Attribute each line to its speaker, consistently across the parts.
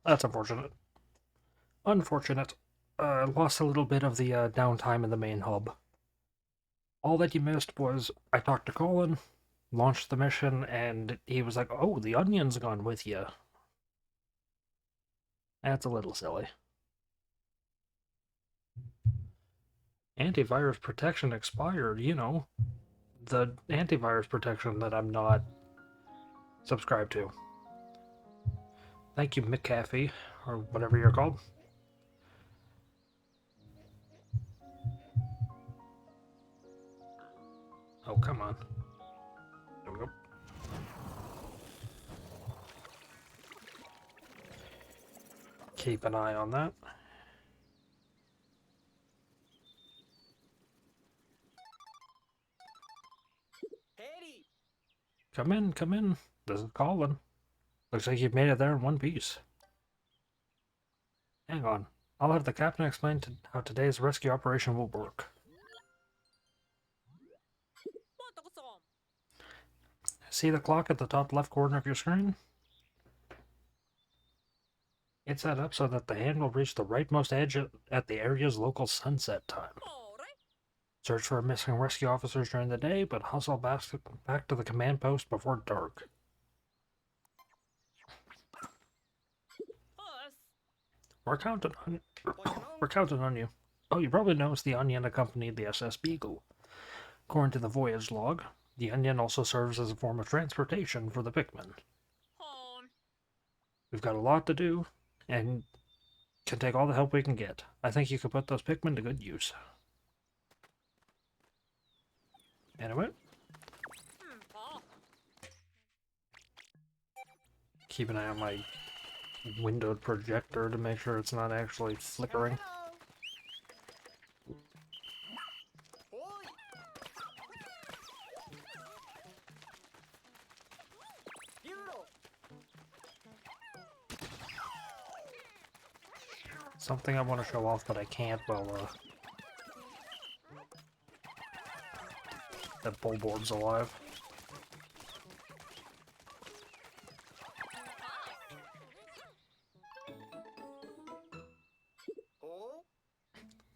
Speaker 1: That's unfortunate. Unfortunate. Lost a little bit of the downtime in the main hub. All that you missed was I talked to Colin, launched the mission, and he was like, "Oh, the onion's gone with you." That's a little silly. Antivirus protection expired, the antivirus protection that I'm not subscribed to. Thank you, McAfee, or whatever you're called. Oh, come on. There we go. Keep an eye on that. Come in, come in. This is Colin. Looks like you've made it there in one piece. Hang on. I'll have the captain explain how today's rescue operation will work. See the clock at the top left corner of your screen? It's set up so that the hand will reach the rightmost edge at the area's local sunset time. Search for missing rescue officers during the day, but hustle back to the command post before dark. We're counting on you. Oh, you probably noticed the Onion accompanied the SS Beagle. According to the voyage log, the Onion also serves as a form of transportation for the Pikmin. We've got a lot to do, and can take all the help we can get. I think you could put those Pikmin to good use. Anyway. Keep an eye on my windowed projector to make sure it's not actually flickering. Something I want to show off, but I can't while that bullboard's alive.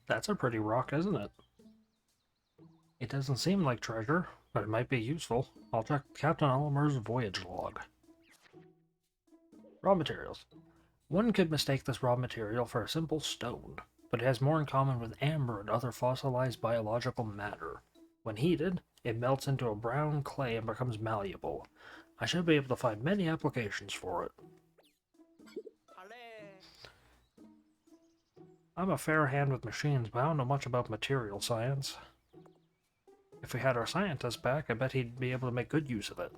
Speaker 1: That's a pretty rock, isn't it? It doesn't seem like treasure, but it might be useful. I'll check Captain Olimer's voyage log. Raw materials. One could mistake this raw material for a simple stone, but it has more in common with amber and other fossilized biological matter. When heated, it melts into a brown clay and becomes malleable. I should be able to find many applications for it. I'm a fair hand with machines, but I don't know much about material science. If we had our scientist back, I bet he'd be able to make good use of it.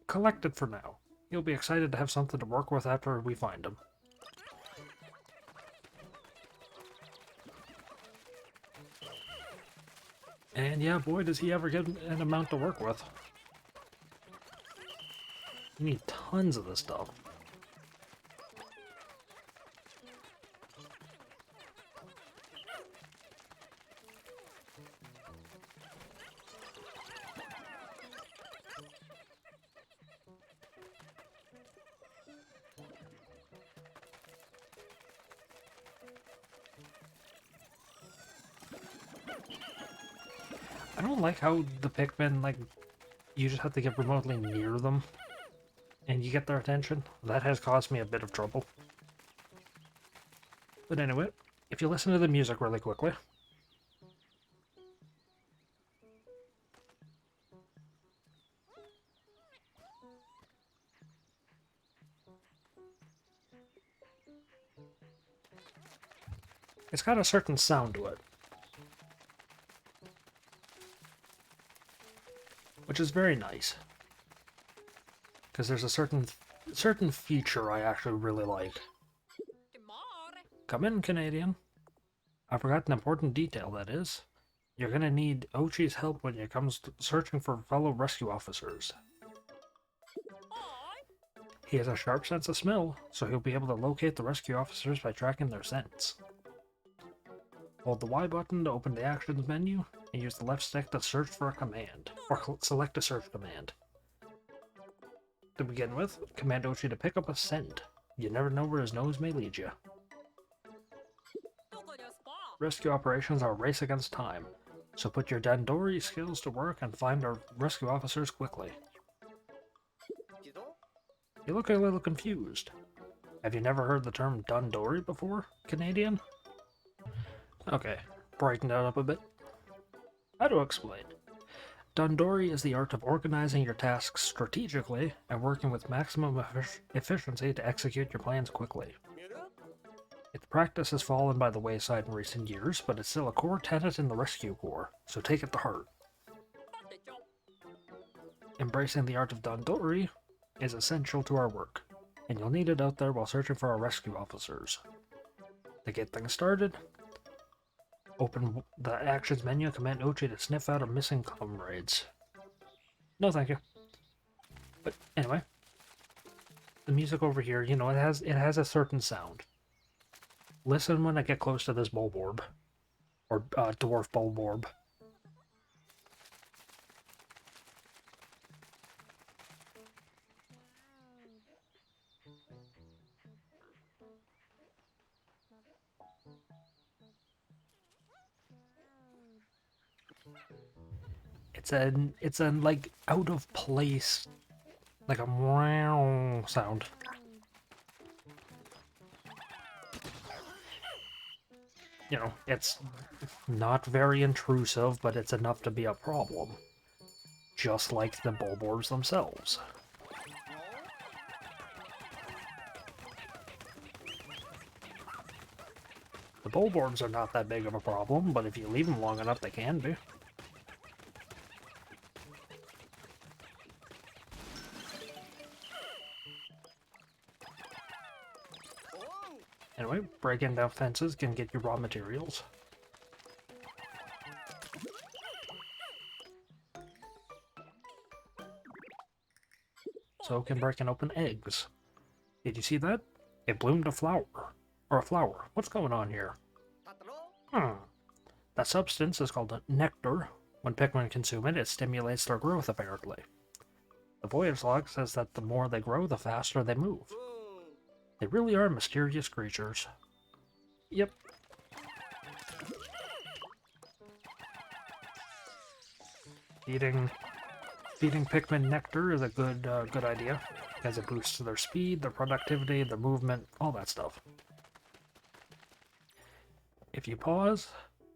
Speaker 1: Collect it for now. You'll be excited to have something to work with after we find him. And yeah, boy, does he ever get an amount to work with. You need tons of this stuff. I don't like how the Pikmin, you just have to get remotely near them, and you get their attention. That has caused me a bit of trouble. But anyway, if you listen to the music really quickly... It's got a certain sound to it. Which is very nice. Because there's a certain feature I actually really like. Come in, Canadian. I forgot an important detail, that is. You're gonna need Ochi's help when it comes to searching for fellow rescue officers. He has a sharp sense of smell, so he'll be able to locate the rescue officers by tracking their scents. Hold the Y button to open the actions menu, and use the left stick to search for a command, or select a search command. To begin with, command Ochi to pick up a scent. You never know where his nose may lead you. Rescue operations are a race against time, so put your Dandori skills to work and find our rescue officers quickly. You look a little confused. Have you never heard the term Dandori before, Canadian? Okay, brighten that up a bit. How to explain? Dandori is the art of organizing your tasks strategically and working with maximum efficiency to execute your plans quickly. Its practice has fallen by the wayside in recent years, but it's still a core tenet in the Rescue Corps, so take it to heart. Embracing the art of Dandori is essential to our work, and you'll need it out there while searching for our rescue officers. To get things started, open the Actions menu, command Ochi to sniff out our missing comrades. No thank you. But anyway, the music over here, you know, it has a certain sound. Listen when I get close to this Bulborb. Or Dwarf Bulborb. It's an like out of place, like a meow sound. You know, it's not very intrusive, but it's enough to be a problem. Just like the Bulborbs themselves. The Bulborbs are not that big of a problem, but if you leave them long enough, they can be. Anyway, breaking down fences can get you raw materials. So can breaking open eggs. Did you see that? It bloomed a flower. Or a flower. What's going on here? That substance is called nectar. When Pikmin consume it, it stimulates their growth, apparently. The voyage log says that the more they grow, the faster they move. They really are mysterious creatures. Yep. Feeding Pikmin nectar is a good idea, as it boosts their speed, their productivity, their movement, all that stuff. If you pause,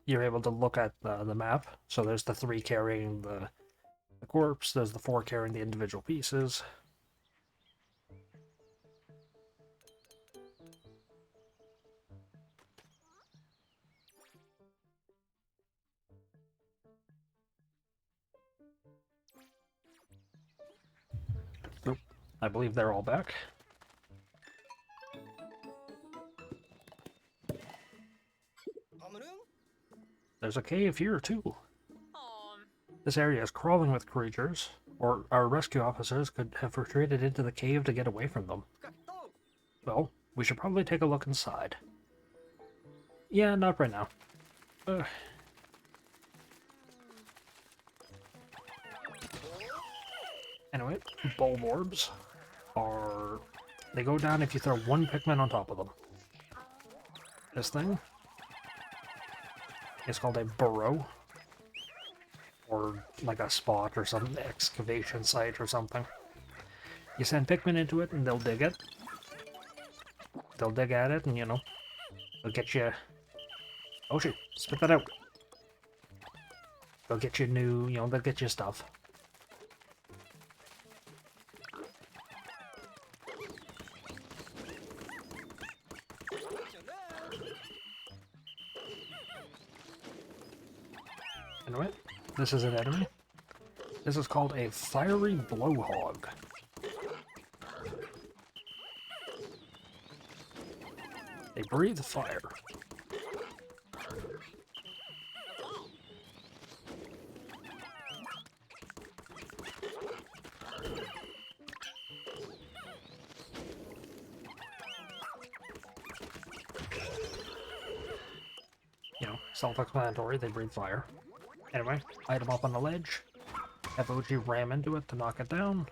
Speaker 1: you're able to look at the map. So there's the 3 carrying the corpse, there's the 4 carrying the individual pieces. Nope. I believe they're all back. There's a cave here, too. This area is crawling with creatures, or our rescue officers could have retreated into the cave to get away from them. Well, we should probably take a look inside. Yeah, not right now. Anyway, Bulborbs are... They go down if you throw 1 Pikmin on top of them. This thing is called a burrow. Or like a spot or some excavation site or something. You send Pikmin into it and they'll dig it. They'll dig at it and, you know, they'll get you... Oh shit, spit that out. They'll get you new, you know, they'll get you stuff. Anyway, this is an enemy. This is called a fiery blowhog. They breathe fire. You know, self-explanatory, they breathe fire. Anyway, item up on the ledge. Have OG ram into it to knock it down.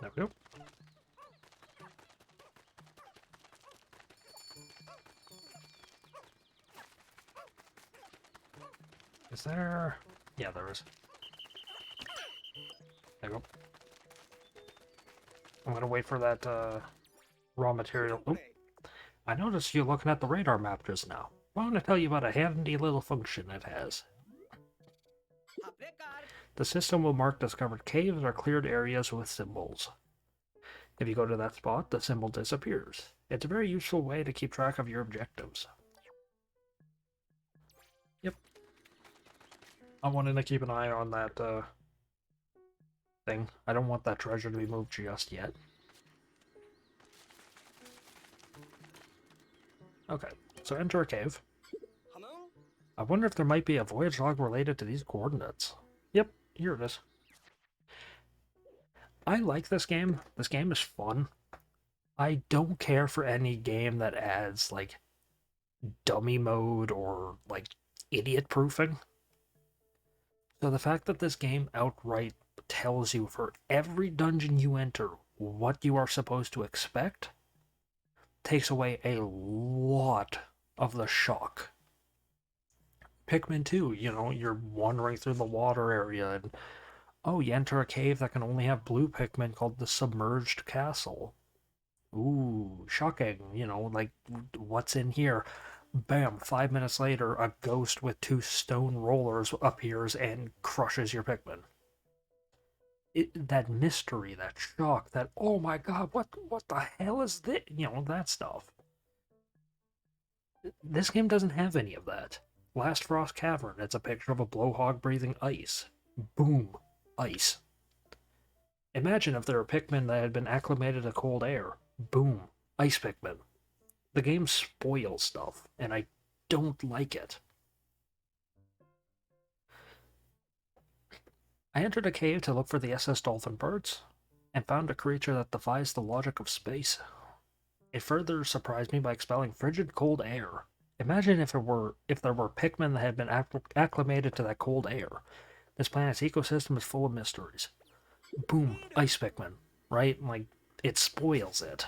Speaker 1: There we go. Is there... Yeah, there is. There we go. I'm gonna wait for that, raw material. Oh, I noticed you looking at the radar map just now. I want to tell you about a handy little function it has. The system will mark discovered caves or cleared areas with symbols. If you go to that spot, the symbol disappears. It's a very useful way to keep track of your objectives. Yep. I wanted to keep an eye on that, thing. I don't want that treasure to be moved just yet. Okay, so enter a cave. I wonder if there might be a voyage log related to these coordinates. Yep, here it is. I like this game. This game is fun. I don't care for any game that adds, like, dummy mode or, like, idiot proofing. So the fact that this game outright tells you for every dungeon you enter what you are supposed to expect takes away a lot of the shock. Pikmin 2, you know, you're wandering through the water area and, oh, you enter a cave that can only have blue Pikmin called the Submerged Castle. Ooh, shocking, you know, like, what's in here? Bam, 5 minutes later, a ghost with 2 stone rollers appears and crushes your Pikmin. That mystery, that shock, that, oh my god, what the hell is this? You know, that stuff. This game doesn't have any of that. Last Frost Cavern, it's a picture of a blowhog breathing ice. Boom. Ice. Imagine if there were Pikmin that had been acclimated to cold air. Boom. Ice Pikmin. The game spoils stuff, and I don't like it. I entered a cave to look for the SS Dolphin birds, and found a creature that defies the logic of space. It further surprised me by expelling frigid cold air. Imagine if there were Pikmin that had been acclimated to that cold air. This planet's ecosystem is full of mysteries. Boom, ice Pikmin, right? Like, it spoils it.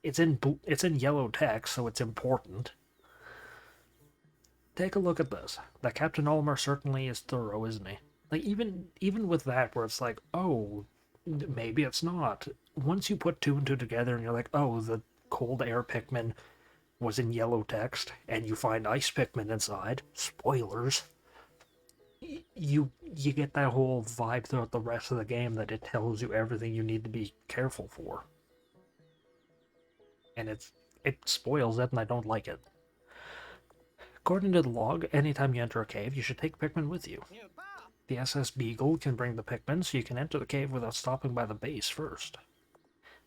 Speaker 1: It's in yellow text, so it's important. Take a look at this. That Captain Olimar certainly is thorough, isn't he? Like, even with that, where it's like, oh, maybe it's not. Once you put 2 and 2 together, and you're like, oh, the cold air Pikmin was in yellow text, and you find ice Pikmin inside. Spoilers. You get that whole vibe throughout the rest of the game that it tells you everything you need to be careful for. And it spoils it, and I don't like it. According to the log, anytime you enter a cave, you should take Pikmin with you. The SS Beagle can bring the Pikmin, so you can enter the cave without stopping by the base first.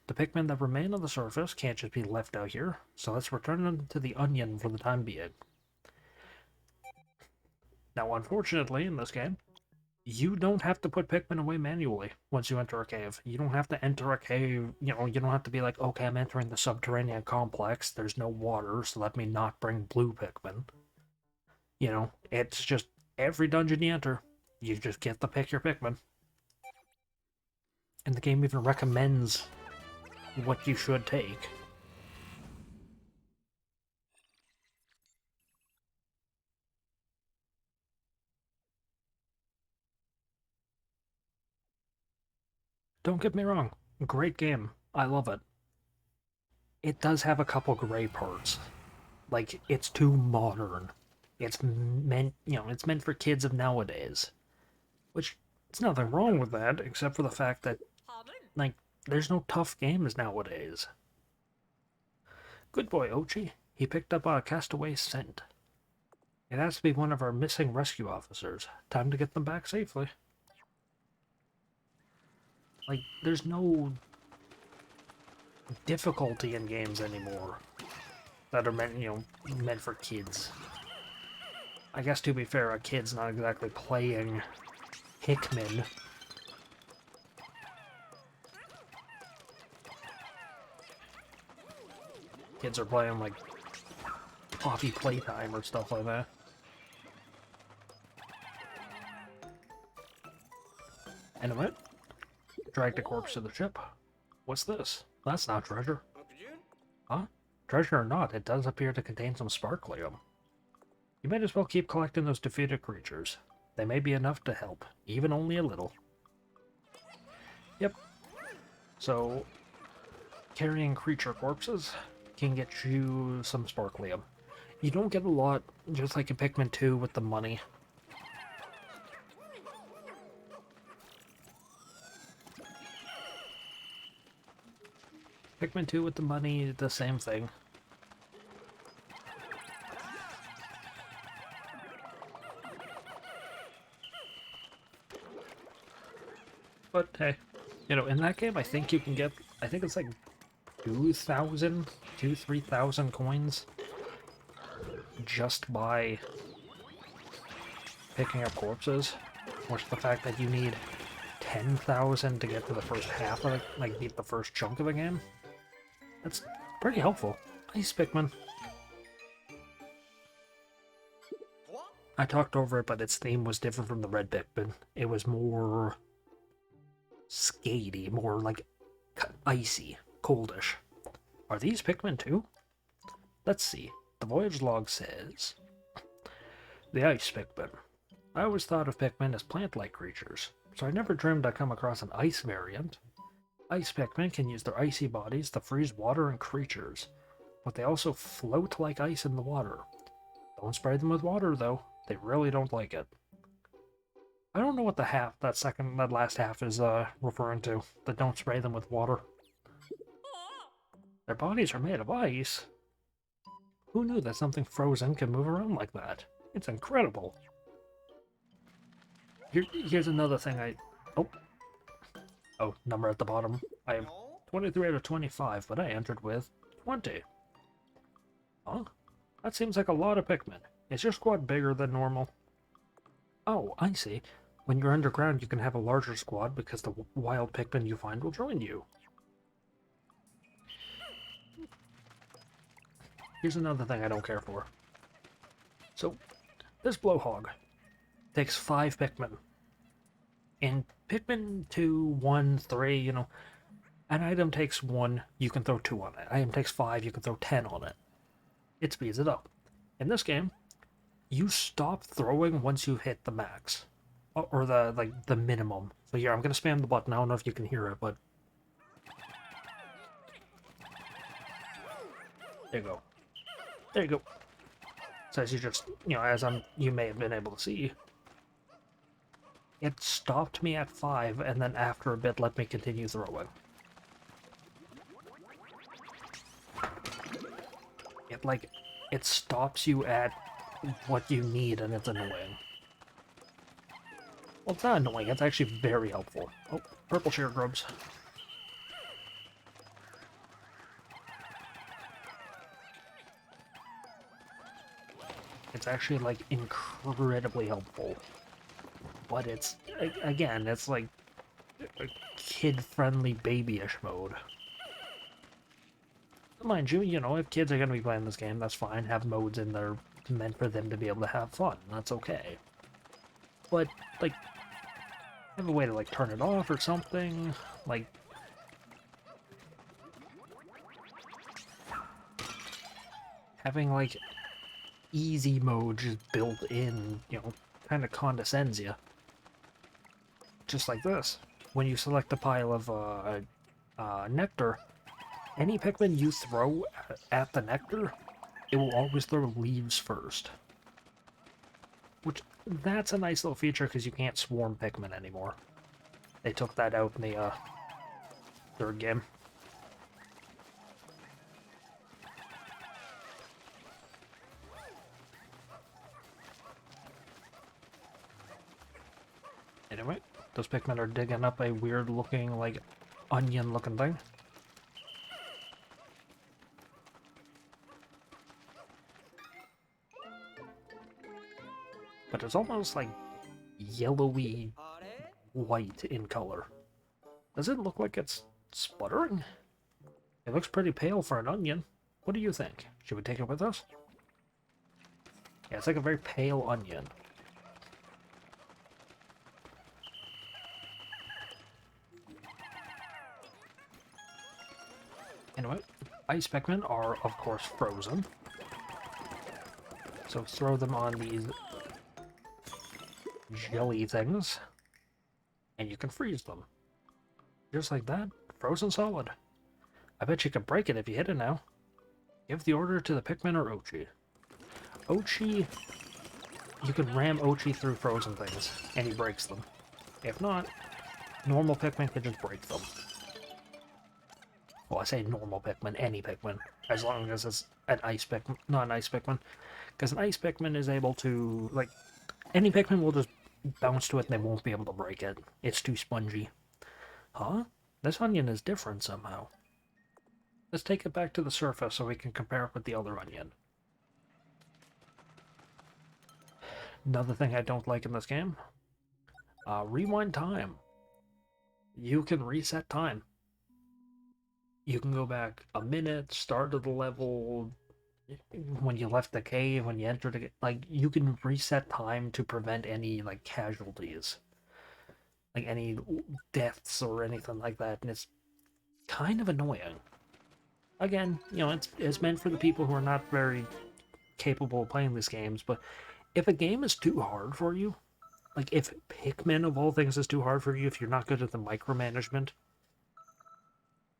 Speaker 1: The Pikmin that remain on the surface can't just be left out here, so let's return them to the Onion for the time being. Now, unfortunately, in this game, you don't have to put Pikmin away manually once you enter a cave. You don't have to enter a cave, you know, you don't have to be like, okay, I'm entering the subterranean complex, there's no water, so let me not bring blue Pikmin. You know, it's just every dungeon you enter, you just get to pick your Pikmin. And the game even recommends what you should take. Don't get me wrong, great game. I love it. It does have a couple gray parts. Like, it's too modern. It's meant, you know, it's meant for kids of nowadays. Which, there's nothing wrong with that, except for the fact that, like, there's no tough games nowadays. Good boy, Ochi. He picked up a castaway scent. It has to be one of our missing rescue officers. Time to get them back safely. Like, there's no difficulty in games anymore that are meant, you know, meant for kids. I guess, to be fair, a kid's not exactly playing Pikmin. Kids are playing, like, Poppy Playtime or stuff like that. Anyway, drag the corpse to the ship. What's this? That's not treasure. Huh? Treasure or not, it does appear to contain some sparklium. You might as well keep collecting those defeated creatures. They may be enough to help, even only a little. Yep. So, carrying creature corpses can get you some sparklium. You don't get a lot, just like in Pikmin 2 with the money. Pikmin 2 with the money, the same thing. But hey, you know, in that game I think you can get, I think it's like 3,000 coins just by picking up corpses. Which the fact that you need 10,000 to get to the first half of it, like beat the first chunk of the game. That's pretty helpful. Nice, Pikmin. I talked over it, but its theme was different from the red Pikmin. It was more skatey, more like icy, coldish. Are these Pikmin too? Let's see. The voyage log says, the ice Pikmin. I always thought of Pikmin as plant-like creatures, so I never dreamed I'd come across an ice variant. Ice Pikmin can use their icy bodies to freeze water and creatures, but they also float like ice in the water. Don't spray them with water, though. They really don't like it. I don't know what that last half is referring to, that don't spray them with water. Their bodies are made of ice? Who knew that something frozen can move around like that? It's incredible. Here's another thing Oh, number at the bottom. I am 23 out of 25, but I entered with 20. Huh? That seems like a lot of Pikmin. Is your squad bigger than normal? Oh, I see. When you're underground, you can have a larger squad because the wild Pikmin you find will join you. Here's another thing I don't care for. So, this blowhog takes 5 Pikmin. In Pikmin 2, 1, 3, you know, an item takes 1, you can throw 2 on it. An item takes 5, you can throw 10 on it. It speeds it up. In this game, you stop throwing once you've hit the max. Or the minimum. So here, I'm gonna spam the button. I don't know if you can hear it, but... There you go. There you go. So as you just, you know, you may have been able to see, it stopped me at 5, and then after a bit let me continue throwing. It stops you at what you need, and it's annoying. Well, it's not annoying, it's actually very helpful. Oh, purple share grubs. It's actually, like, incredibly helpful. But it's, again, it's like a kid-friendly babyish mode. Mind you, you know, if kids are going to be playing this game, that's fine. Have modes in there meant for them to be able to have fun. That's okay. But, like, have a way to, like, turn it off or something. Like, having, like, easy mode just built in, you know, kind of condescends you. Just like this. When you select a pile of nectar, any Pikmin you throw at the nectar, it will always throw leaves first. Which, that's a nice little feature because you can't swarm Pikmin anymore. They took that out in the third game. Anyway, those Pikmin are digging up a weird looking, like, onion looking thing. But it's almost like yellowy white in color. Does it look like it's sputtering? It looks pretty pale for an onion. What do you think? Should we take it with us? Yeah, it's like a very pale onion. Anyway, ice Pikmin are, of course, frozen. So throw them on these jelly things, and you can freeze them. Just like that, frozen solid. I bet you can break it if you hit it now. Give the order to the Pikmin or Ochi. Ochi, you can ram Ochi through frozen things, and he breaks them. If not, normal Pikmin can just break them. Well, I say normal Pikmin, any Pikmin, as long as it's an ice Pikmin, not an ice Pikmin. Because an ice Pikmin is able to, like, any Pikmin will just bounce to it and they won't be able to break it. It's too spongy. Huh? This onion is different somehow. Let's take it back to the surface so we can compare it with the other onion. Another thing I don't like in this game. Rewind time. You can reset time. You can go back a minute, start of the level, when you left the cave, when you entered it. Like, you can reset time to prevent any, like, casualties. Like, any deaths or anything like that, and it's kind of annoying. Again, you know, it's meant for the people who are not very capable of playing these games, but if a game is too hard for you, like if Pikmin of all things is too hard for you, if you're not good at the micromanagement,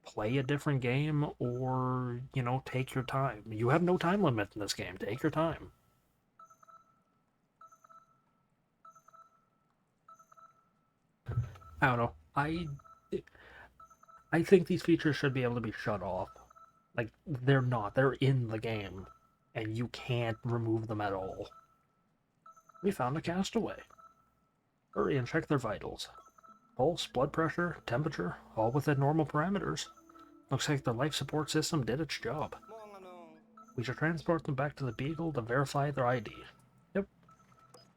Speaker 1: play a different game or, you know, take your time. You have no time limit in this game. Take your time. I don't know. I think these features should be able to be shut off. Like, they're not. They're in the game, and you can't remove them at all. We found a castaway. Hurry and check their vitals. Pulse, blood pressure, temperature, all within normal parameters. Looks like the life support system did its job. We should transport them back to the Beagle to verify their ID. Yep.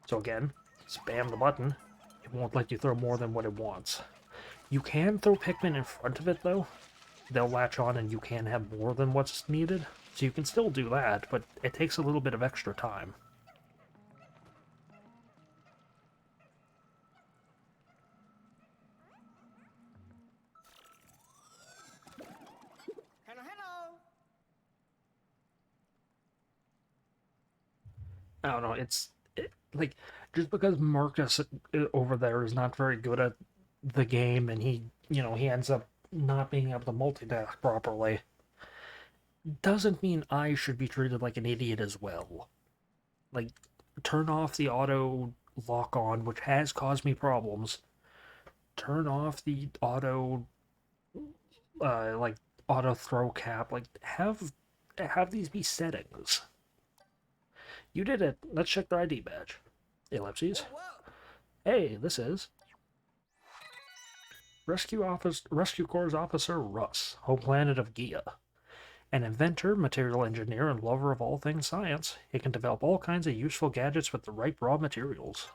Speaker 1: So again, spam the button. It won't let you throw more than what it wants. You can throw Pikmin in front of it, though. They'll latch on and you can have more than what's needed. So you can still do that, but it takes a little bit of extra time. I don't know, like, just because Marcus over there is not very good at the game and he ends up not being able to multitask properly, doesn't mean I should be treated like an idiot as well. Like, turn off the auto lock on, which has caused me problems. Turn off the auto, like, auto throw cap. Like, have these be settings. You did it. Let's check their ID badge. Ellipses. Hey, this is Rescue Corps Officer Russ, home planet of Gia. An inventor, material engineer, and lover of all things science, he can develop all kinds of useful gadgets with the right raw materials.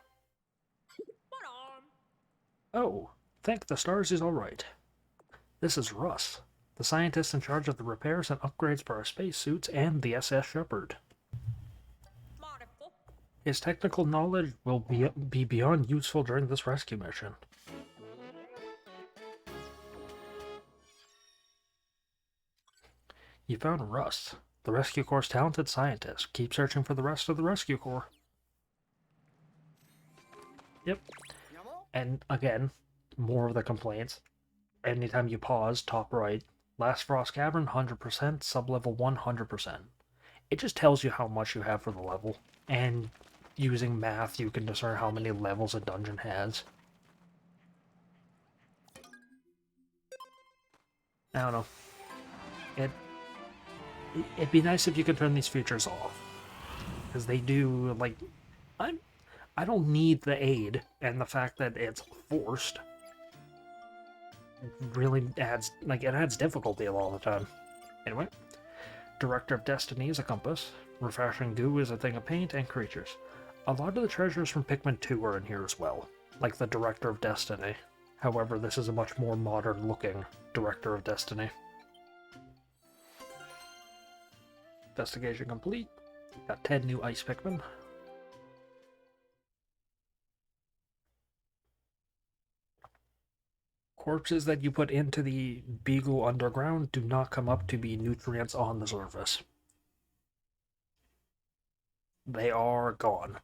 Speaker 1: Oh, thank the stars he's alright. This is Russ, the scientist in charge of the repairs and upgrades for our spacesuits and the SS Shepherd. His technical knowledge will be beyond useful during this rescue mission. You found Russ, the Rescue Corps' talented scientist. Keep searching for the rest of the Rescue Corps. Yep. And again, more of the complaints. Anytime you pause, top right, Last Frost Cavern, 100%, sublevel 100%. It just tells you how much you have for the level, and using math, you can discern how many levels a dungeon has. I don't know. It'd be nice if you could turn these features off. Because they do, like... I don't need the aid, and the fact that it's forced really adds... Like, it adds difficulty a lot of the time. Anyway. Director of Destiny is a compass. Refreshing goo is a thing of paint, and creatures. A lot of the treasures from Pikmin 2 are in here as well, like the Director of Destiny. However, this is a much more modern-looking Director of Destiny. Investigation complete. Got 10 new ice Pikmin. corpses that you put into the Beagle underground do not come up to be nutrients on the surface. They are gone.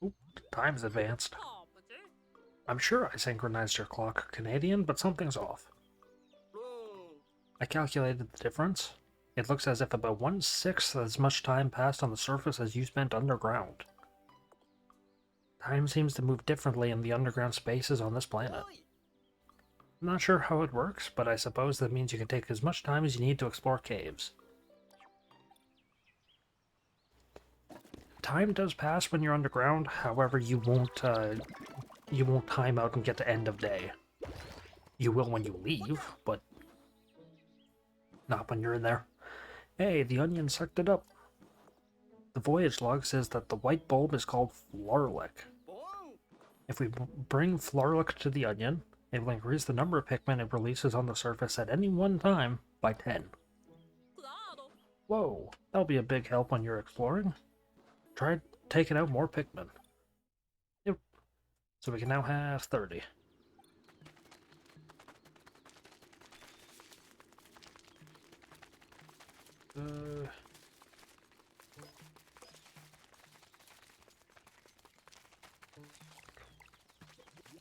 Speaker 1: Oop, time's advanced. I'm sure I synchronized your clock, Canadian, but something's off. I calculated the difference. It looks as if about 1/6 as much time passed on the surface as you spent underground. Time seems to move differently in the underground spaces on this planet. I'm not sure how it works, but I suppose that means you can take as much time as you need to explore caves. Time does pass when you're underground, however you won't time out and get to end of day. You will when you leave, but not when you're in there. Hey, the onion sucked it up. The voyage log says that the white bulb is called Flarlick. If we bring Flarlick to the onion, it will increase the number of Pikmin it releases on the surface at any one time by 10. Whoa, that'll be a big help when you're exploring. Try taking out more Pikmin. Yep. So we can now have 30.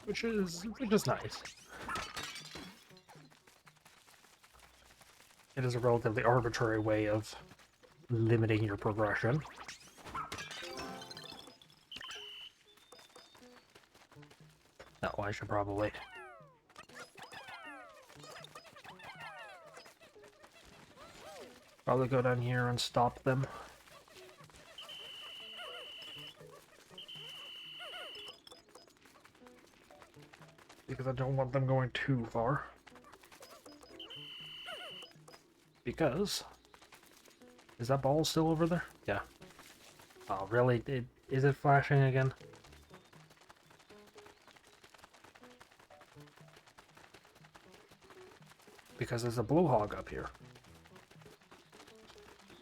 Speaker 1: Which is nice. It is a relatively arbitrary way of limiting your progression. No, I should probably... Probably go down here and stop them. Because I don't want them going too far. Because... Is that ball still over there? Yeah. Oh, really? Is it flashing again? Because there's a blowhog up here.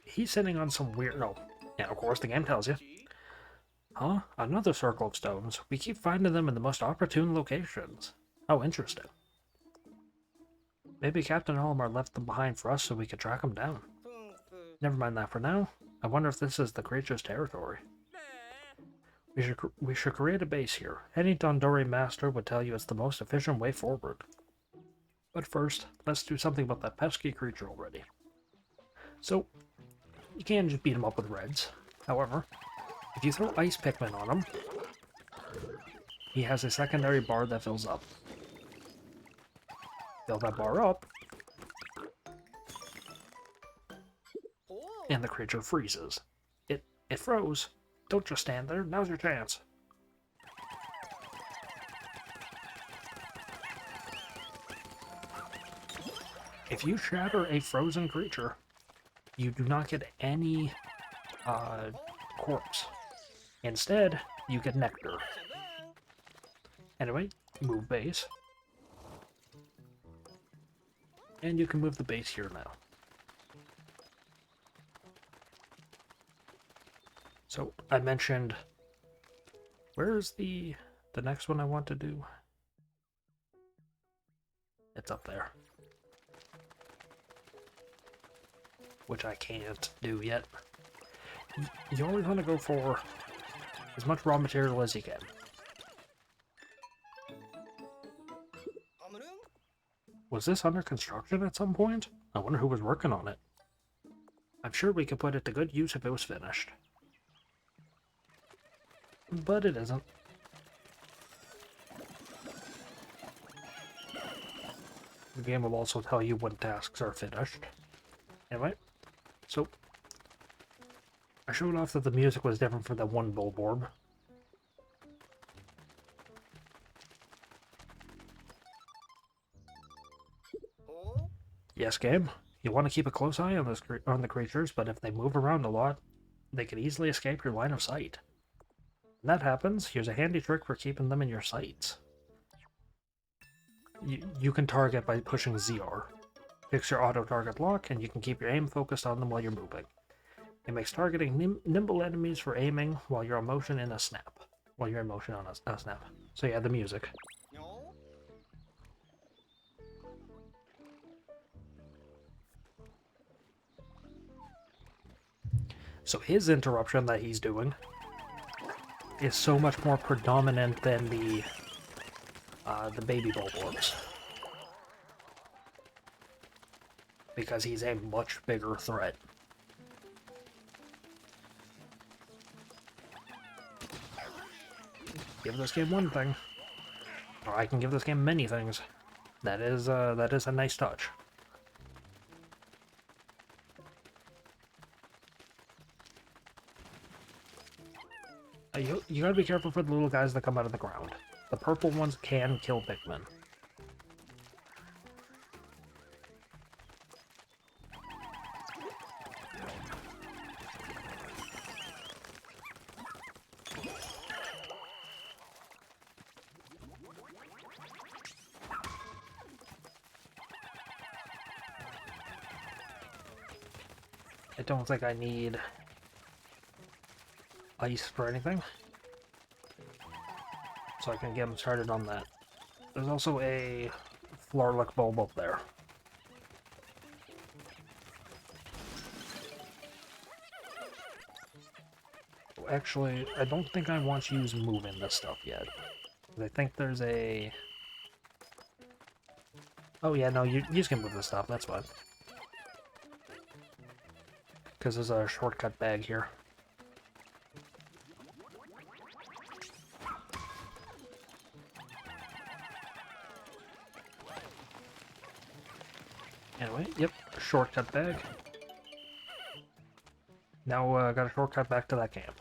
Speaker 1: He's sitting on some weird... No. Yeah, of course, the game tells you. Huh? Another circle of stones. We keep finding them in the most opportune locations. Oh, interesting. Maybe Captain Olimar left them behind for us so we could track them down. Never mind that for now. I wonder if this is the creature's territory. We should create a base here. Any Dondori master would tell you it's the most efficient way forward. But first, let's do something about that pesky creature already. So, you can't just beat him up with reds. However, if you throw ice Pikmin on him, he has a secondary bar that fills up. Fill that bar up, and the creature freezes. It froze. Don't just stand there. Now's your chance. If you shatter a frozen creature, you do not get any corpse. Instead, you get nectar. Anyway, move base. And you can move the base here now. So, I mentioned... Where's the next one I want to do? It's up there. Which I can't do yet. You always want to go for as much raw material as you can. Was this under construction at some point? I wonder who was working on it. I'm sure we could put it to good use if it was finished. But it isn't. The game will also tell you when tasks are finished. Anyway, so I showed off that the music was different for that one bulb orb. Yes, game. You want to keep a close eye on the creatures, but if they move around a lot, they can easily escape your line of sight. When that happens, here's a handy trick for keeping them in your sights. You can target by pushing ZR. Fix your auto-target lock, and you can keep your aim focused on them while you're moving. It makes targeting nimble enemies for aiming while you're in motion in a snap. While you're in motion on a snap. So yeah, the music. So his interruption that he's doing is so much more predominant than the baby Bulborbs. Because he's a much bigger threat. Give this game one thing. Or I can give this game many things. That is a nice touch. You gotta be careful for the little guys that come out of the ground. The purple ones can kill Pikmin. I don't think I need ice for anything, so I can get him started on that. There's also a Florlick bulb up there. Actually, I don't think I want to use move in this stuff yet. I think there's a... Oh yeah, no, you just can move this stuff, that's fine. Because there's a shortcut bag here. Anyway, yep, shortcut bag. Now I got a shortcut back to that camp.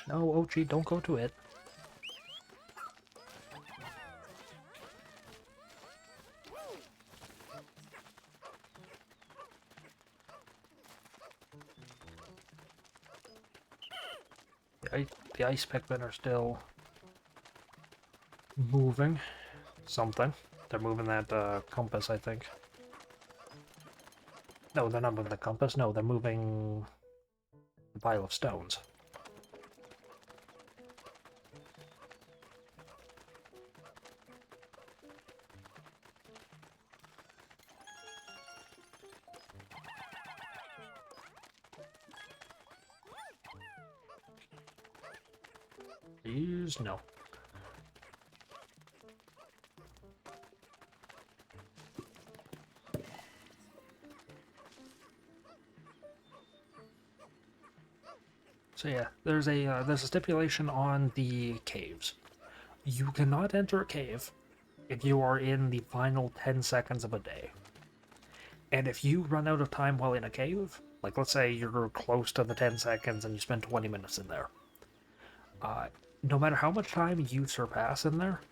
Speaker 1: No, Ochi, don't go to it. The ice Pikmin are still moving something. They're moving that compass, I think. No, they're not moving the compass. No, they're moving the pile of stones. Please, no. So yeah, there's a stipulation on the caves. You cannot enter a cave if you are in the final 10 seconds of a day. And if you run out of time while in a cave, like let's say you're close to the 10 seconds and you spend 20 minutes in there, no matter how much time you surpass in there,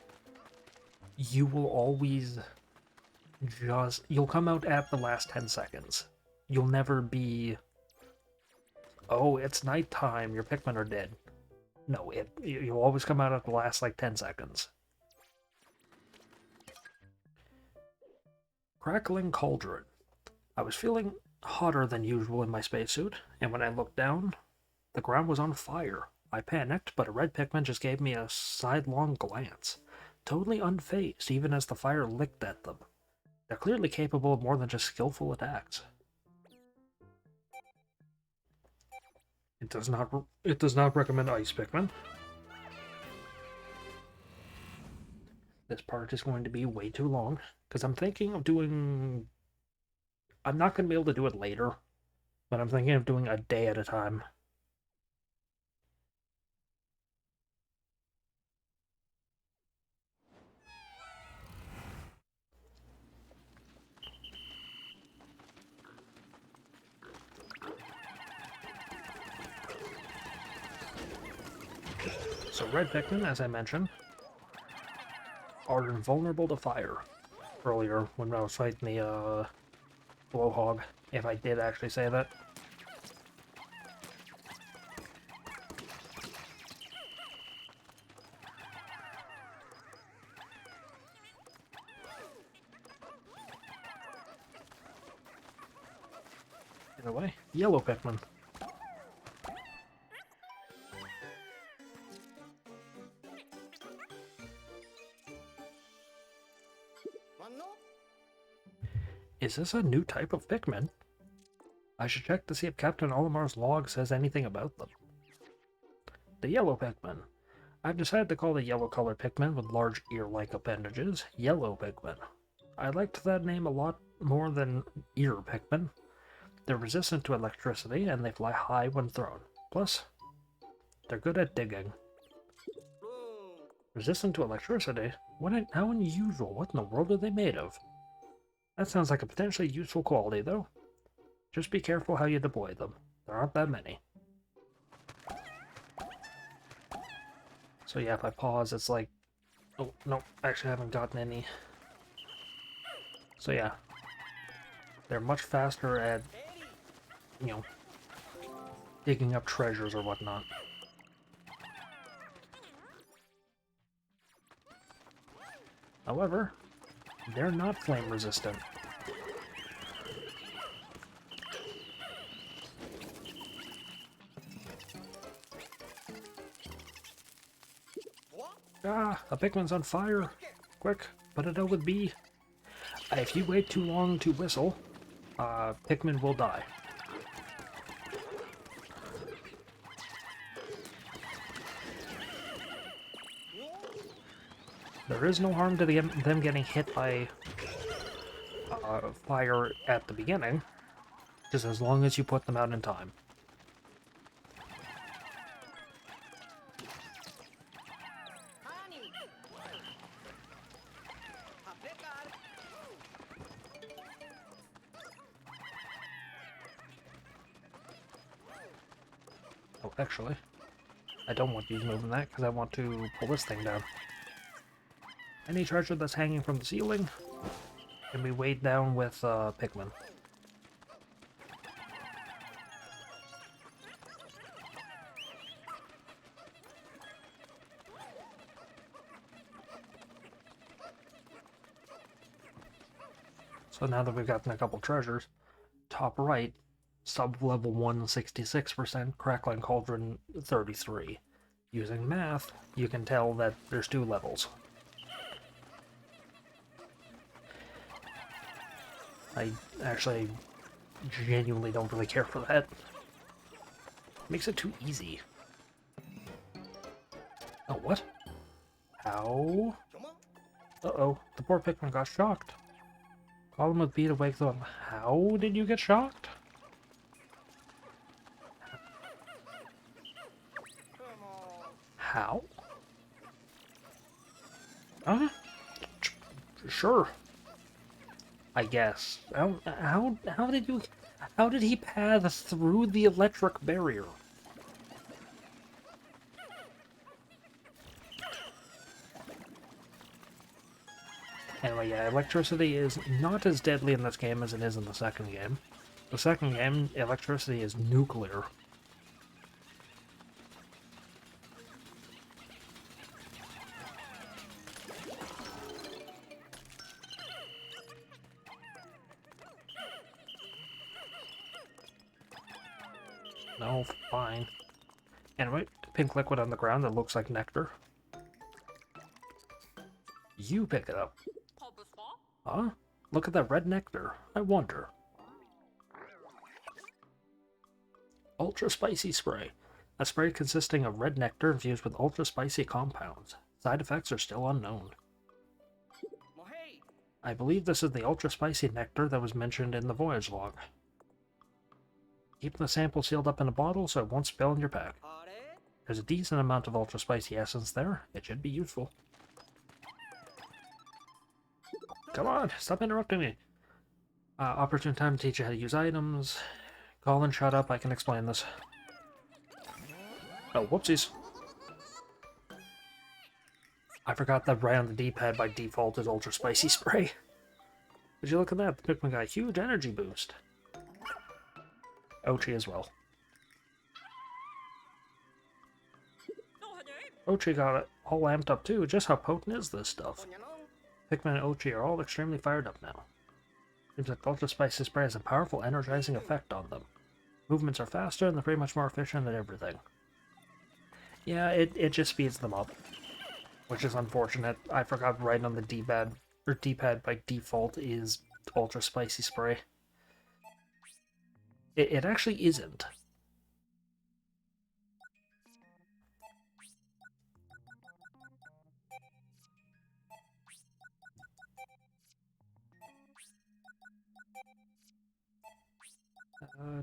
Speaker 1: you will always you'll come out at the last 10 seconds. You'll never be, oh, it's nighttime, your Pikmin are dead. No, you'll always come out at the last, like, 10 seconds. Crackling Cauldron. I was feeling hotter than usual in my spacesuit, and when I looked down, the ground was on fire. I panicked, but a red Pikmin just gave me a sidelong glance. Totally unfazed, even as the fire licked at them. They're clearly capable of more than just skillful attacks. It does not recommend ice Pikmin. This part is going to be way too long, because I'm thinking of doing... I'm not going to be able to do it later, but I'm thinking of doing a day at a time. So red Pikmin, as I mentioned, are invulnerable to fire. earlier when I was fighting the blowhog, if I did actually say that. Either way, yellow Pikmin. Is this a new type of Pikmin? I should check to see if Captain Olimar's log says anything about them. The yellow Pikmin. I've decided to call the yellow-colored Pikmin with large ear-like appendages yellow Pikmin. I liked that name a lot more than ear Pikmin. They're resistant to electricity, and they fly high when thrown. Plus, they're good at digging. Resistant to electricity? How unusual. What in the world are they made of? That sounds like a potentially useful quality, though. Just be careful how you deploy them. There aren't that many. So yeah, if I pause, it's like... Oh, no, actually I haven't gotten any. So yeah. They're much faster at, you know, digging up treasures or whatnot. However, they're not flame resistant. Ah, a Pikmin's on fire! Quick, put it out with B. If you wait too long to whistle, Pikmin will die. There is no harm to them getting hit by fire at the beginning, just as long as you put them out in time. Oh, actually, I don't want to use moving that because I want to pull this thing down. Any treasure that's hanging from the ceiling can be weighed down with Pikmin. So now that we've gotten a couple treasures, top right, sub-level 1 66%, Crackling Cauldron 33. Using math, you can tell that there's 2 levels. I actually genuinely don't really care for that. Makes it too easy. Oh, what? How? Uh-oh, the poor Pikmin got shocked. Call him with B to wake them. How did you get shocked? How? Sure. I guess. How did he pass through the electric barrier? Anyway, yeah, electricity is not as deadly in this game as it is in the second game. The second game, electricity is nuclear. No, fine. Anyway, pink liquid on the ground that looks like nectar. You pick it up. Huh? Look at that red nectar. I wonder. Ultra Spicy Spray. A spray consisting of red nectar infused with ultra spicy compounds. Side effects are still unknown. I believe this is the ultra spicy nectar that was mentioned in the voyage log. Keep the sample sealed up in a bottle so it won't spill in your pack. There's a decent amount of ultra spicy essence there. It should be useful. Come on, stop interrupting me. Opportune time to teach you how to use items. Colin, shut up, I can explain this. Oh, whoopsies. I forgot that right on the D-pad by default is Ultra Spicy Spray. Would you look at that? The Pikmin got a huge energy boost. Ochi as well. Ochi got it all amped up too. Just how potent is this stuff? Pikmin and Ochi are all extremely fired up now. Seems like Ultra Spicy Spray has a powerful energizing effect on them. Movements are faster and they're pretty much more efficient at everything. Yeah, it just speeds them up. Which is unfortunate. I forgot right on the D-pad, or D-pad by default is Ultra Spicy Spray. It actually isn't.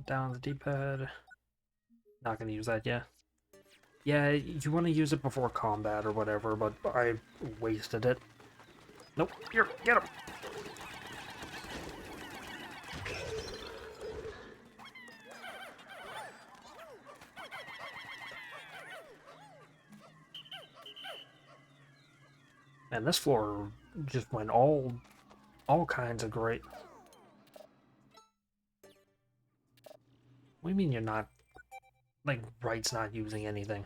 Speaker 1: Down the D-pad. Not gonna use that yet. Yeah, you want to use it before combat or whatever, but I wasted it. Nope, here, get him! And this floor just went all kinds of great. What do you mean you're not, like, Right's not using anything?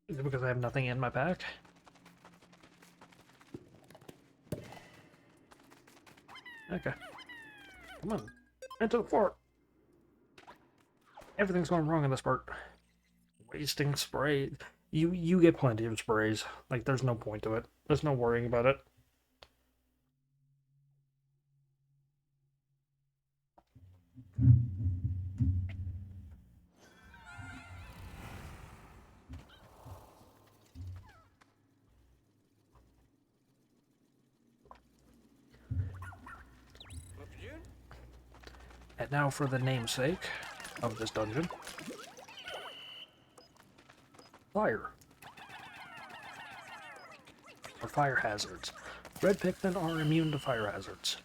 Speaker 1: Is it because I have nothing in my pack? Okay. Come on. Into the fort! Everything's going wrong in this part. Wasting spray. You get plenty of sprays. Like, there's no point to it. There's no worrying about it. And now for the namesake of this dungeon. Fire. Or fire hazards. Red Pikmin are immune to fire hazards.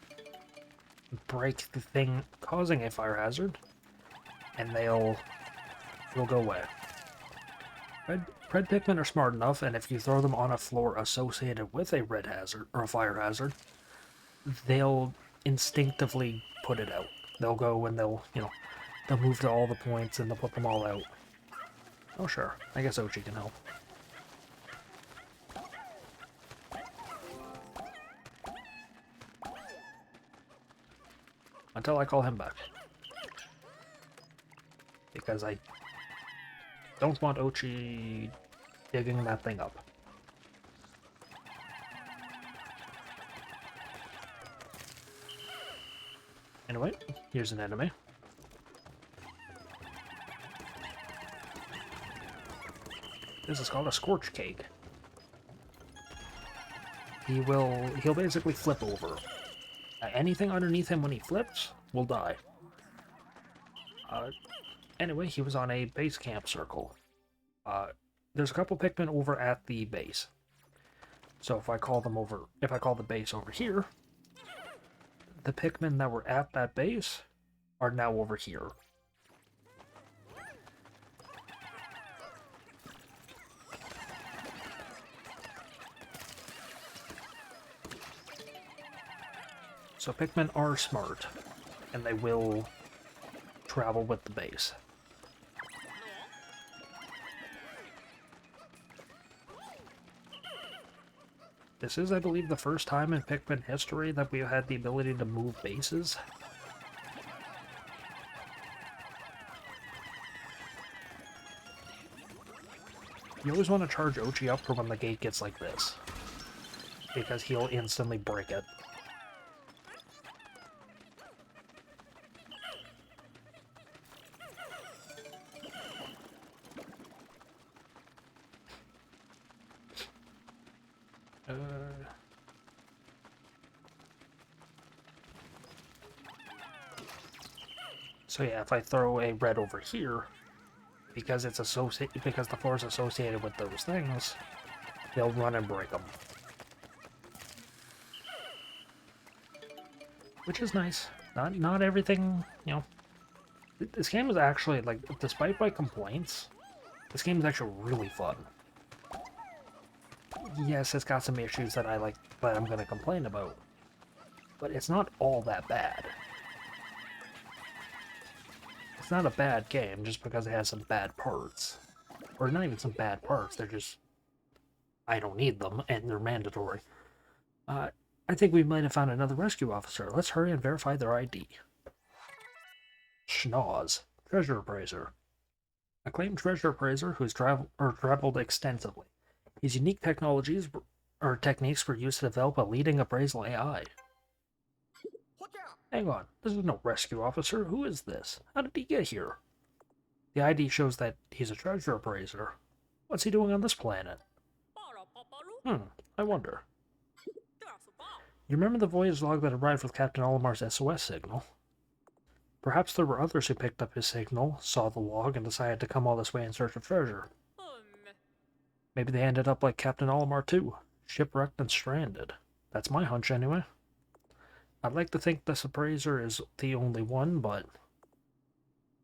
Speaker 1: Break the thing causing a fire hazard, and they'll go away. Red Pikmin are smart enough, and if you throw them on a floor associated with a red hazard, or a fire hazard, they'll instinctively put it out. They'll go and they'll move to all the points and they'll put them all out. Oh sure, I guess Ochi can help. Until I call him back. Because I don't want Ochi digging that thing up. Anyway, here's an enemy. This is called a scorch cake. He'll basically flip over. Anything underneath him when he flips will die. Anyway, he was on a base camp circle. There's a couple Pikmin over at the base. So if I call the base over here, the Pikmin that were at that base are now over here. So Pikmin are smart, and they will travel with the base. This is, I believe, the first time in Pikmin history that we've had the ability to move bases. You always want to charge Ochi up for when the gate gets like this, because he'll instantly break it. So yeah, if I throw a red over here, because the floor is associated with those things, they'll run and break them. Which is nice. Not everything, This game is actually, like, despite my complaints, this game is actually really fun. Yes, it's got some issues that I'm gonna complain about. but it's not all that bad. It's not a bad game just because it has some bad parts. Or not even some bad parts, they're just... I don't need them, and they're mandatory. I think we might have found another rescue officer. Let's hurry and verify their ID. Schnoz, treasure appraiser. Acclaimed treasure appraiser who's traveled extensively. His unique techniques were used to develop a leading appraisal AI. Hang on, this is no rescue officer. Who is this? How did he get here? The ID shows that he's a treasure appraiser. What's he doing on this planet? I wonder. You remember the voyage log that arrived with Captain Olimar's SOS signal? Perhaps there were others who picked up his signal, saw the log, and decided to come all this way in search of treasure. Maybe they ended up like Captain Olimar too, shipwrecked and stranded. That's my hunch anyway. I'd like to think this appraiser is the only one, but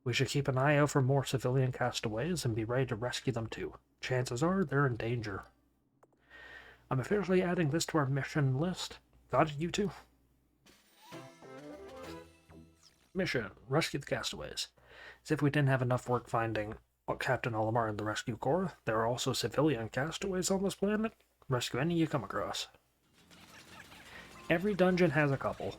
Speaker 1: we should keep an eye out for more civilian castaways and be ready to rescue them too. Chances are they're in danger. I'm officially adding this to our mission list. Got it, you two? Mission: rescue the castaways. As if we didn't have enough work finding Captain Olimar and the rescue corps, there are also civilian castaways on this planet. Rescue any you come across. Every dungeon has a couple.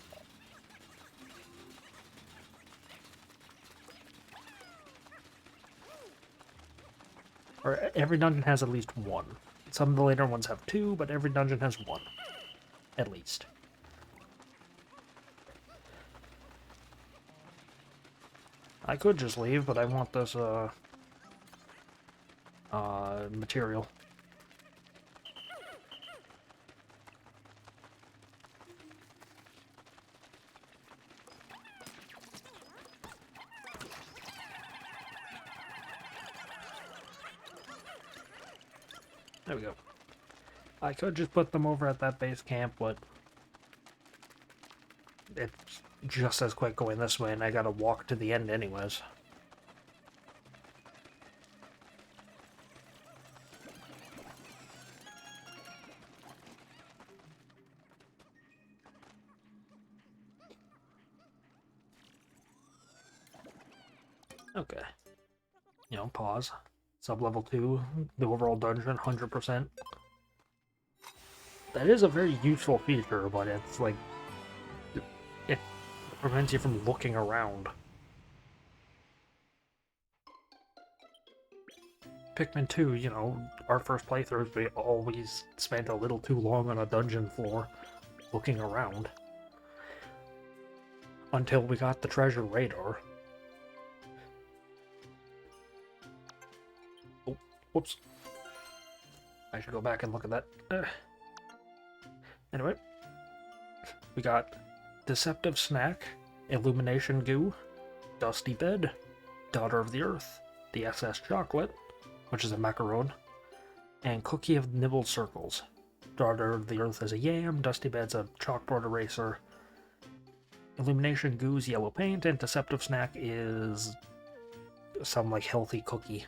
Speaker 1: Or every dungeon has at least one. Some of the later ones have two, but every dungeon has one. At least. I could just leave, but I want this, material. There we go. I could just put them over at that base camp, but it's just as quick going this way, and I gotta walk to the end anyways. Okay. You know, pause. Sub-level 2, the overall dungeon, 100%. That is a very useful feature, but it's like... it prevents you from looking around. Pikmin4, you know, our first playthroughs, we always spent a little too long on a dungeon floor looking around. Until we got the treasure radar. Oh, whoops. I should go back and look at that. Anyway, we got Deceptive Snack, Illumination Goo, Dusty Bed, Daughter of the Earth, the SS Chocolate, which is a macaron, and Cookie of Nibbled Circles. Daughter of the Earth is a yam, Dusty Bed's a chalkboard eraser, Illumination Goo's yellow paint, and Deceptive Snack is some like healthy cookie.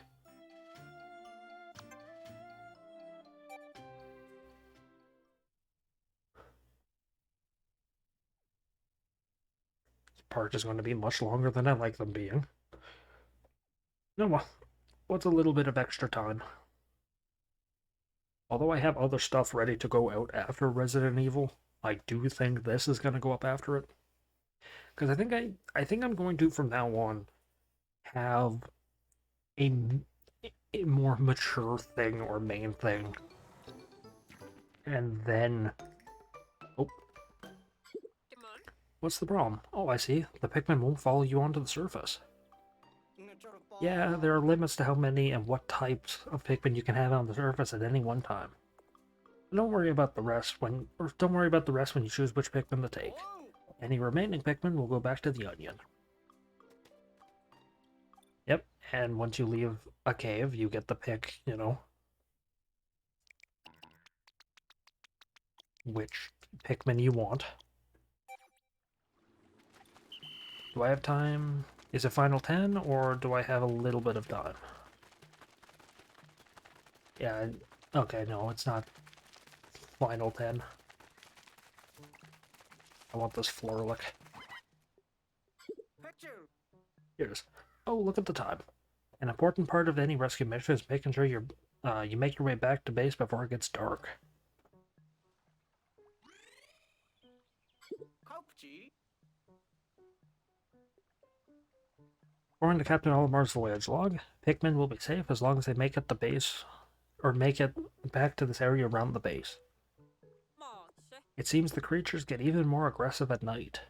Speaker 1: Part is going to be much longer than I like them being. No, well, what's a little bit of extra time? Although I have other stuff ready to go out after Resident Evil, I do think this is going to go up after it. Because I think I'm going to, from now on, have a more mature thing or main thing. And then... oh. What's the problem? Oh, I see. The Pikmin won't follow you onto the surface. Yeah, there are limits to how many and what types of Pikmin you can have on the surface at any one time. Don't worry about the rest when you choose which Pikmin to take. Any remaining Pikmin will go back to the onion. Yep, and once you leave a cave, you get to pick, you know, which Pikmin you want. Do I have time? Is it final 10, or do I have a little bit of time? Yeah, okay, no, it's not final 10. I want this Florlick. Here it is. Oh, look at the time. An important part of any rescue mission is making sure you make your way back to base before it gets dark. According to Captain Olimar's voyage log, Pikmin will be safe as long as they make it to base, or make it back to this area around the base. It seems the creatures get even more aggressive at night.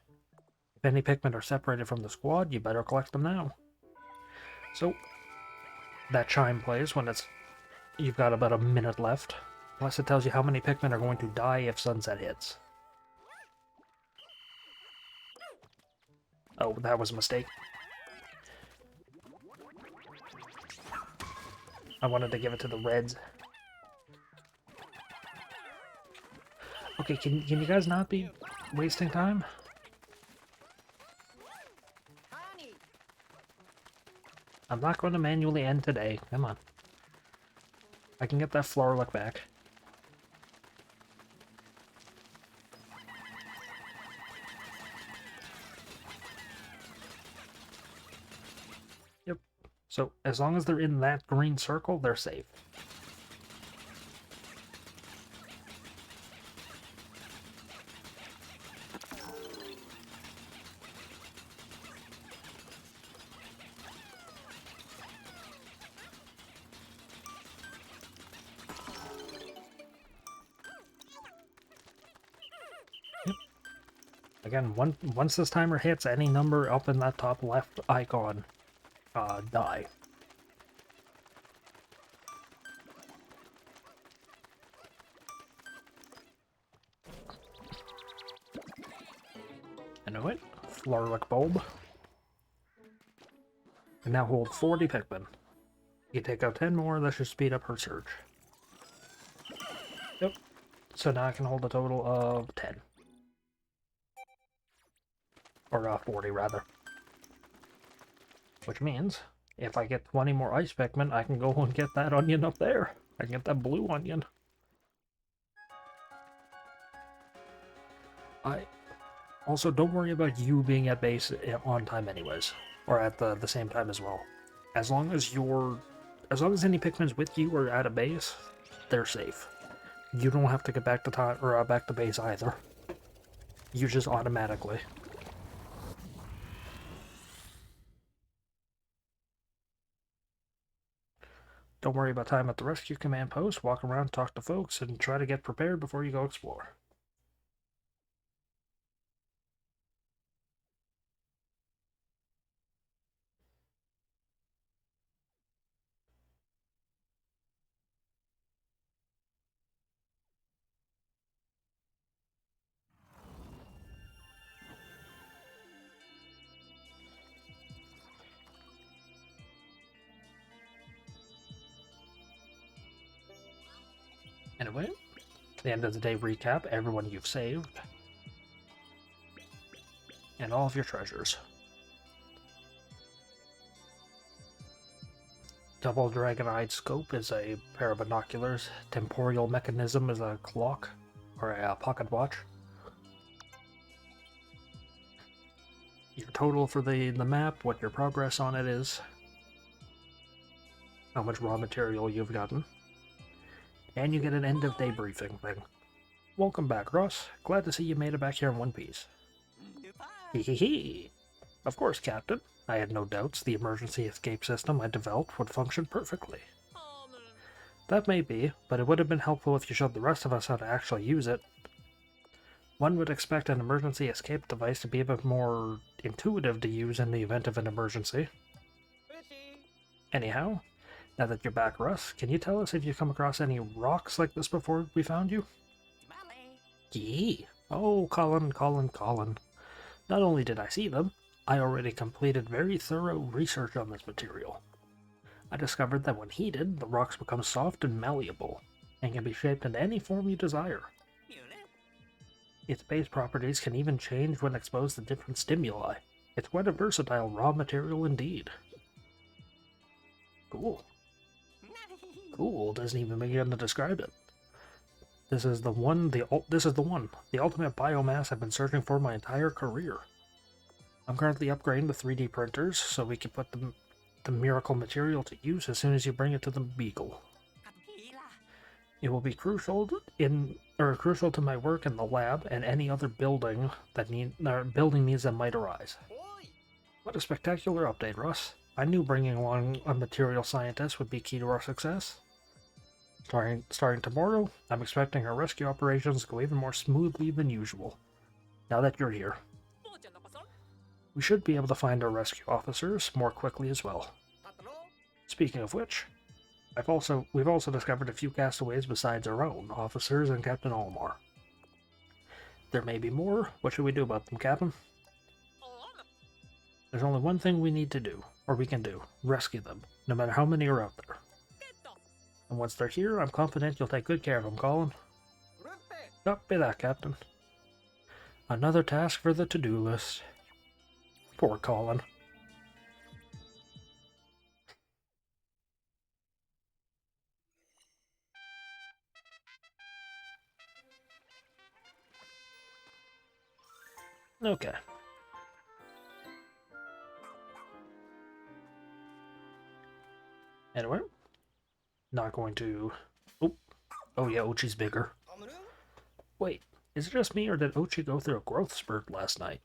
Speaker 1: If any Pikmin are separated from the squad, you better collect them now. So, that chime plays when you've got about a minute left, unless it tells you how many Pikmin are going to die if sunset hits. Oh, that was a mistake. I wanted to give it to the reds. Okay, can you guys not be wasting time? I'm not going to manually end today. Come on. I can get that Florlick back. Yep. So, as long as they're in that green circle, they're safe. Again, once this timer hits any number up in that top left icon, die. I know it. Florlick bulb. And now hold 40 Pikmin. You take out 10 more, that should speed up her search. Yep. So now I can hold a total of 10. Or 40, rather. Which means, if I get 20 more ice Pikmin, I can go and get that onion up there. I can get that blue onion. Also, don't worry about you being at base on time anyways. Or at the same time as well. As long as any Pikmin's with you or at a base, they're safe. You don't have to get back to time or back to base either. You just automatically. Don't worry about time at the rescue command post. Walk around, talk to folks, and try to get prepared before you go explore. Anyway, the end of the day recap, everyone you've saved, and all of your treasures. Double dragon-eyed scope is a pair of binoculars. Temporal mechanism is a clock, or a pocket watch. Your total for the map, what your progress on it is, how much raw material you've gotten. And you get an end-of-day briefing thing. Welcome back, Ross. Glad to see you made it back here in one piece. Hee. Of course, Captain. I had no doubts the emergency escape system I developed would function perfectly. That may be, but it would have been helpful if you showed the rest of us how to actually use it. One would expect an emergency escape device to be a bit more intuitive to use in the event of an emergency. Anyhow, now that you're back, Russ, can you tell us if you've come across any rocks like this before we found you? Yee! Oh, Colin. Not only did I see them, I already completed very thorough research on this material. I discovered that when heated, the rocks become soft and malleable, and can be shaped into any form you desire. Its base properties can even change when exposed to different stimuli. It's quite a versatile raw material indeed. Cool doesn't even begin to describe it. This is the one. The ultimate biomass I've been searching for my entire career. I'm currently upgrading the 3D printers so we can put the miracle material to use as soon as you bring it to the Beagle. It will be crucial to my work in the lab and any other building needs that might arise. What a spectacular update, Russ. I knew bringing along a material scientist would be key to our success. Starting tomorrow, I'm expecting our rescue operations to go even more smoothly than usual. Now that you're here, we should be able to find our rescue officers more quickly as well. Speaking of which, we've also discovered a few castaways besides our own officers and Captain Olmar. There may be more. What should we do about them, Captain? There's only one thing we can do. Rescue them, no matter how many are out there. And once they're here, I'm confident you'll take good care of them, Colin. Copy that, Captain. Another task for the to-do list. Poor Colin. Okay. Anyway, not going to... Oh yeah, Ochi's bigger. Wait, is it just me or did Ochi go through a growth spurt last night?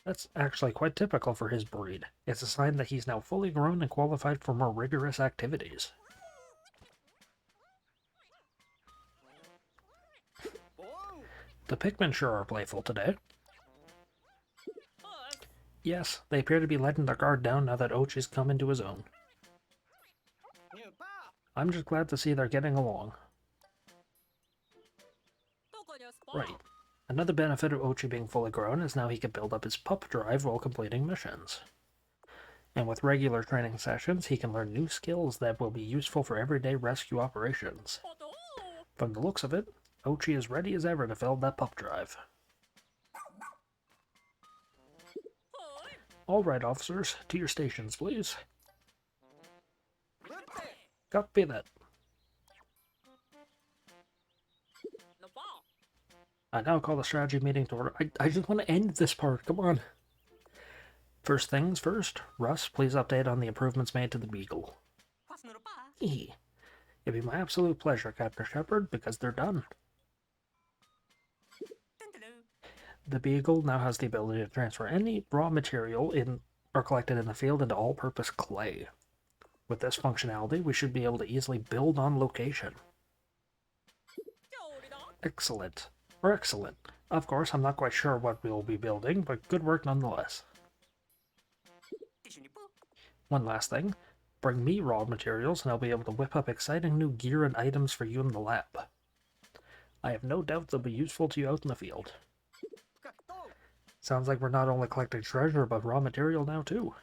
Speaker 1: That's actually quite typical for his breed. It's a sign that he's now fully grown and qualified for more rigorous activities. The Pikmin sure are playful today. Yes, they appear to be letting their guard down now that Ochi's come into his own. I'm just glad to see they're getting along. Right. Another benefit of Ochi being fully grown is now he can build up his pup drive while completing missions. And with regular training sessions, he can learn new skills that will be useful for everyday rescue operations. From the looks of it, Ochi is ready as ever to fill that pup drive. All right, officers, to your stations, please. Copy that. I now call the strategy meeting to order. I just want to end this part, come on. First things first, Russ, please update on the improvements made to the Beagle. It'd be my absolute pleasure, Captain Shepard, because they're done. The Beagle now has the ability to transfer any raw material collected in the field into all-purpose clay. With this functionality, we should be able to easily build on location. Excellent. Of course, I'm not quite sure what we'll be building, but good work nonetheless. One last thing. Bring me raw materials and I'll be able to whip up exciting new gear and items for you in the lab. I have no doubt they'll be useful to you out in the field. Sounds like we're not only collecting treasure, but raw material now too.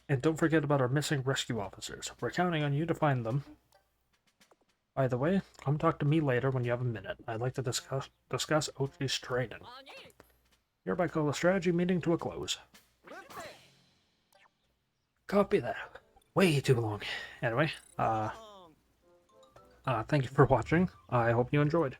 Speaker 1: And don't forget about our missing rescue officers. We're counting on you to find them. By the way, come talk to me later when you have a minute. I'd like to discuss Ochi's training. Hereby call the strategy meeting to a close. Copy that. Way too long. Anyway, thank you for watching. I hope you enjoyed.